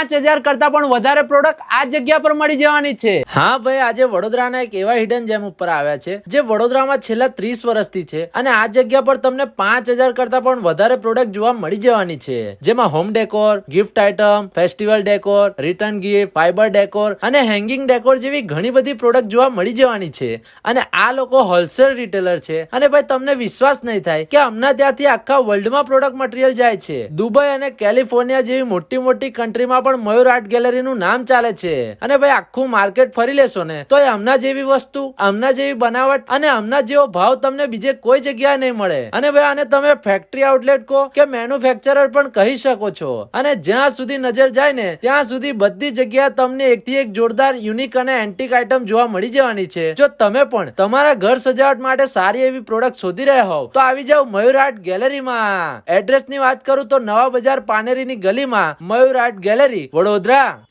5000 કરતા પણ વધારે પ્રોડક્ટ આ જગ્યા પર મળી જવાની છે. હા ભાઈ, આજે વડોદરાના એક એવા હિડન જેમ ઉપર આવ્યા છે જે વડોદરામાં છેલ્લા 30 વર્ષથી છે અને આ જગ્યા પર તમને 5000 કરતા પણ વધારે પ્રોડક્ટ જોવા મળી જવાની છે, જેમાં home decor, gift item, festival decor, return gift, fibre decor અને હેંગિંગ ડેકોર જેવી ઘણી બધી પ્રોડક્ટ જોવા મળી જવાની છે. અને આ લોકો હોલસેલ રિટેલર છે અને ભાઈ તમને વિશ્વાસ નહીં થાય કે હમણાં ત્યાંથી આખા વર્લ્ડમાં પ્રોડક્ટ મટીરિયલ જાય છે. દુબઈ અને કેલિફોર્નિયા જેવી મોટી મોટી કન્ટ્રીમાં પણ મયુર આર્ટ ગેલેરીનું નામ ચાલે છે. અને ભાઈ આખું માર્કેટ ફરી લેશો ને તો હમણાં જેવી વસ્તુ, હમણાં જેવી બનાવટ અને હમણાં જેવો ભાવ તમને બીજે કોઈ જગ્યાએ નહીં મળે. અને ભાઈ આને તમે ફેક્ટરી આઉટલેટ કહો કે મેન્યુફેક્ચરર પણ કહી શકો છો. અને જ્યાં સુધી નજર જાય ને ત્યાં સુધી બધી જગ્યાએ તમને એકથી એક જોરદાર, યુનિક અને એન્ટિક આઇટમ જોવા મળી જવાની છે. જો તમે પણ તમારા ઘર સજાવટ માટે સારી એવી પ્રોડક્ટ શોધી રહ્યા હોવ તો આવી જાવ મયુર આર્ટ ગેલેરીમાં. એડ્રેસ ની વાત કરું તો નવા બજાર પાનેરીની ગલીમાં મયુર આર્ટ ગેલેરી, વડોદરા.